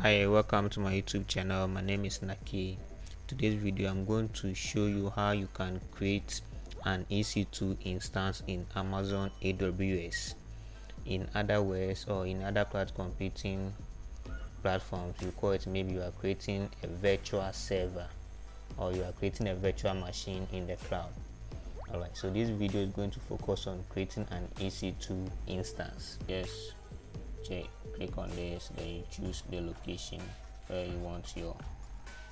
Hi, welcome to my YouTube channel. My name is Naki. Today's video I'm going to show you how you can create an EC2 instance in Amazon AWS. In other words, or in other cloud computing platforms, you call it, maybe you are creating a virtual server or you are creating a virtual machine in the cloud. Alright, so this video is going to focus on creating an EC2 instance. Yes, click on this, then you choose the location where you want your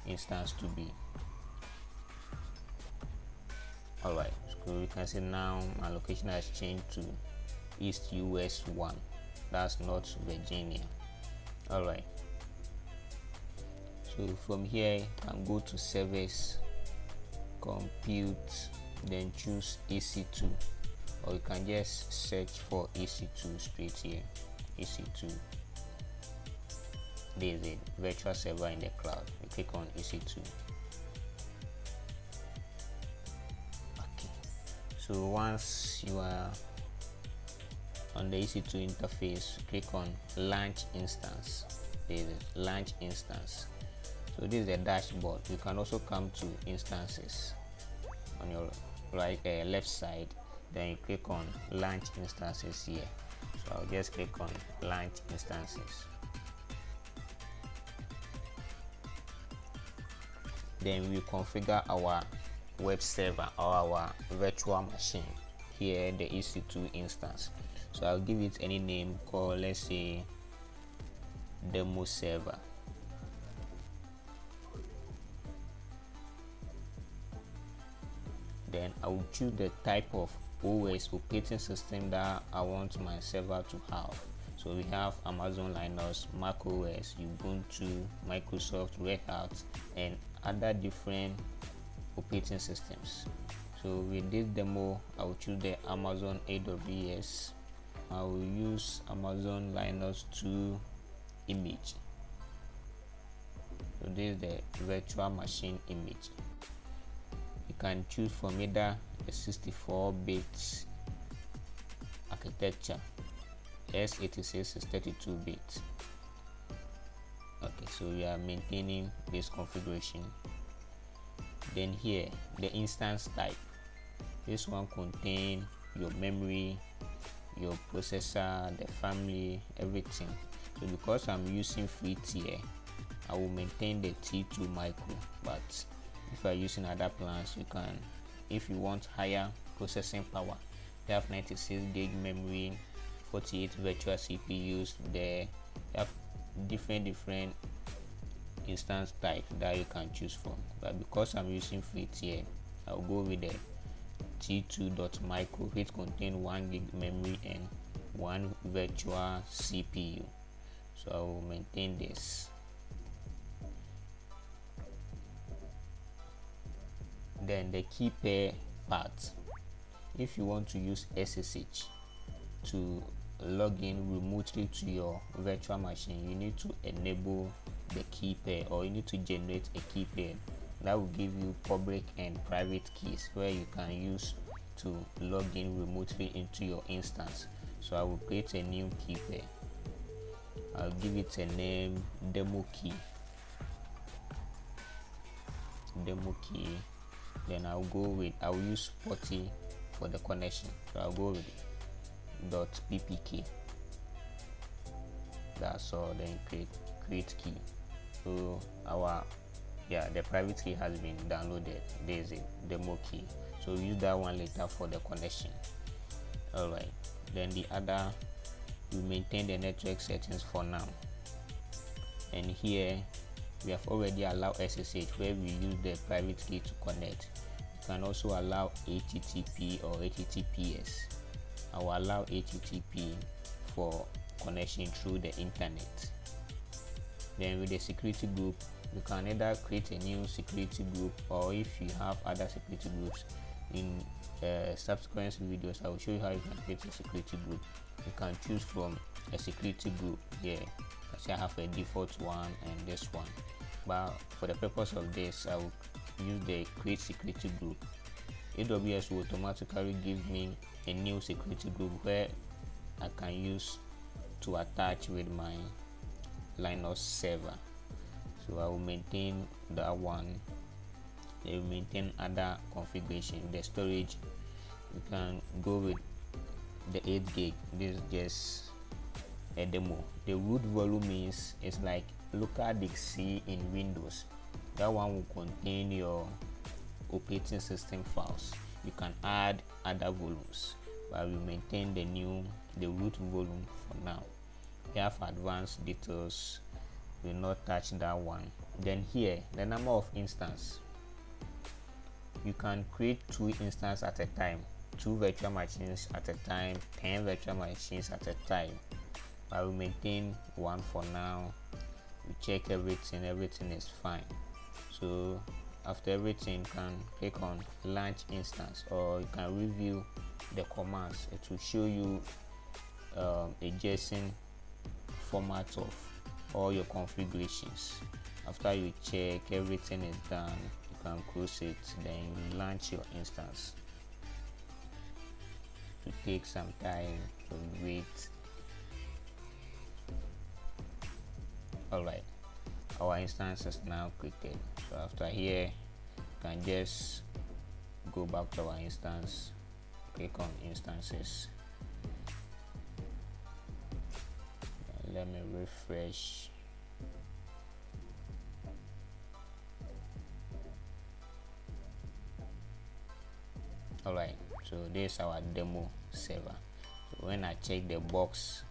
instance to be. Alright, so you can see now my location has changed to East US 1, that's North Virginia. Alright, so from here you can go to service, compute, then choose EC2, or you can just search for EC2 straight here. EC2, there is a virtual server in the cloud. You click on EC2. Okay, so once you are on the EC2 interface, click on launch instance. There is launch instance. So this is the dashboard. You can also come to instances on your left side, then you click on launch instances here. So I'll just click on launch instances. Then we configure our web server or our virtual machine here, the EC2 instance. So I'll give it any name called, let's say, demo server. Then I will choose the type of OS, operating system, that I want my server to have. So we have Amazon Linux, Mac OS, Ubuntu, Microsoft, Red Hat, and other different operating systems. So with this demo, I will choose the Amazon AWS. I will use Amazon Linux 2 image. So this is the virtual machine image. You can choose from either a 64-bit architecture, x86 is 32-bit. Okay, so we are maintaining this configuration. Then here, the instance type. This one contains your memory, your processor, the family, everything. So because I'm using free tier, I will maintain the T2 micro, but if you are using other plans, you can, if you want higher processing power, you have 96 gig memory, 48 virtual CPUs there. You have different instance types that you can choose from, but because I'm using free tier, I'll go with the T2.micro, which contains 1 gig memory and 1 virtual CPU. So I will maintain this. Then the key pair part. If you want to use SSH to log in remotely to your virtual machine, you need to enable the key pair, or you need to generate a key pair that will give you public and private keys where you can use to log in remotely into your instance. So I will create a new key pair. I'll give it a name, demo key. Then I'll use 40 for the connection. So I'll go with .ppk. That's all. Then create key. So the private key has been downloaded. There's a demo key. So use that one later for the connection. Alright. Then the other, we maintain the network settings for now. And here we have already allowed SSH where we use the private key to connect. You can also allow HTTP or HTTPS. I will allow HTTP for connection through the internet. Then with the security group, you can either create a new security group, or if you have other security groups, in subsequent videos I will show you how you can create a security group. You can choose from a security group here. I have a default one and this one, but for the purpose of this I will use the create security group. AWS will automatically give me a new security group where I can use to attach with my Linux server. So I will maintain that one. They will maintain other configuration. The storage, you can go with the 8 gig. This is just a demo. The root volume is like local disk C in Windows. That one will contain your operating system files. You can add other volumes, but we maintain the root volume for now. We have advanced details, will not touch that one. Then here, the number of instances. You can create 2 instances at a time, 2 virtual machines at a time, 10 virtual machines at a time. I will maintain one for now. We check everything is fine. So after everything, you can click on launch instance, or you can review the commands. It will show you a JSON format of all your configurations. After you check everything is done, you can close it, then you launch your instance. To take some time to wait. Alright, our instance is now created. So after here, you can just go back to our instance, click on instances. Let me refresh. Alright, so this is our demo server. So when I check the box,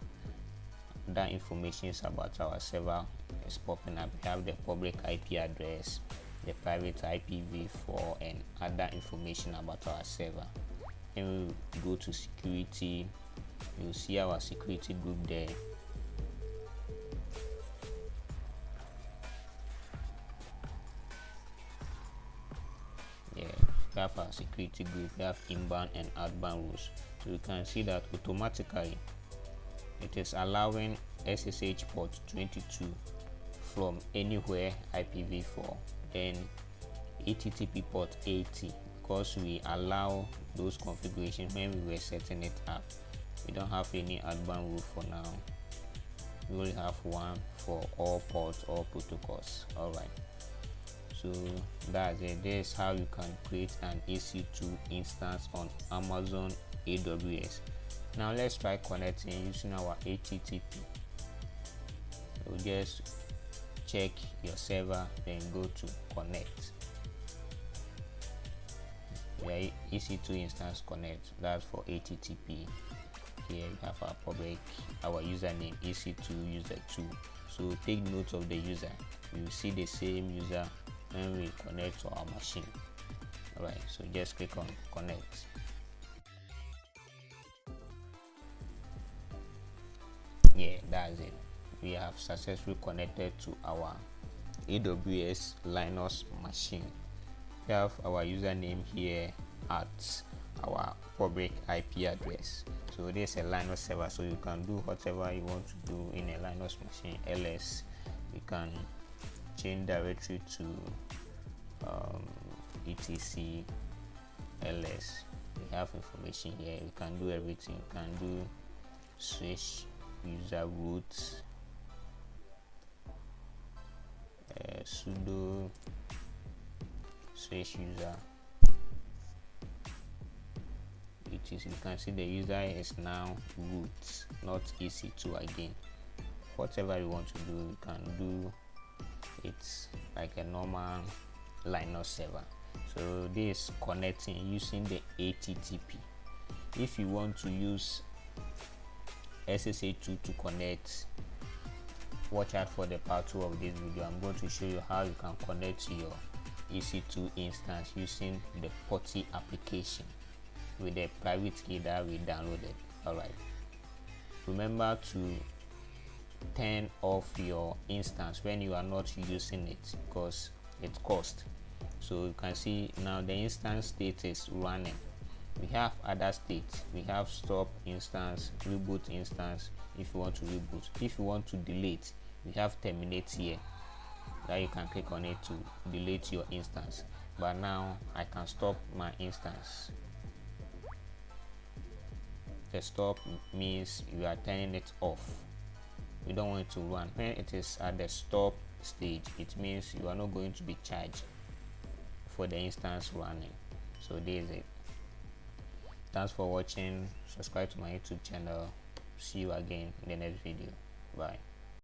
that information is about our server is popping up. We have the public IP address, the private IPv4, and other information about our server. Then we go to security. You'll see our security group there. We have our security group. We have inbound and outbound rules. So you can see that automatically it is allowing SSH port 22 from anywhere IPv4, then HTTP port 80, because we allow those configurations when we were setting it up. We don't have any outbound rule for now. We only have one for all ports, all protocols. Alright, so that's it. This is how you can create an EC2 instance on Amazon AWS. Now let's try connecting using our HTTP. So just check your server, then go to connect. Yeah, EC2 instance connect. That's for HTTP. Here we have our public, our username EC2 user 2. So take note of the user. You will see the same user when we connect to our machine. Alright, so just click on connect. Yeah, that's it. We have successfully connected to our AWS Linux machine. We have our username here at our public IP address. So this is a Linux server, so you can do whatever you want to do in a Linux machine. ls, you can change directory to etc ls. We have information here. You can do everything. You can do switch user root, sudo switch user. You can see the user is now root, not EC2 again. Whatever you want to do, you can do it like a normal Linux server. So this is connecting using the HTTP. If you want to use SSH2 to connect, watch out for the part 2 of this video. I'm going to show you how you can connect to your EC2 instance using the PuTTY application with the private key that we downloaded. Alright, remember to turn off your instance when you are not using it, because it costs. So you can see now the instance state is running. We have other states. We have stop instance, reboot instance if you want to reboot. If you want to delete, we have terminate here, that you can click on it to delete your instance. But now I can stop my instance. The stop means you are turning it off. we don't want it to run. When it is at the stop stage, it means you are not going to be charged for the instance running. So this is it. Thanks for watching. Subscribe to my YouTube channel. See you again in the next video. Bye.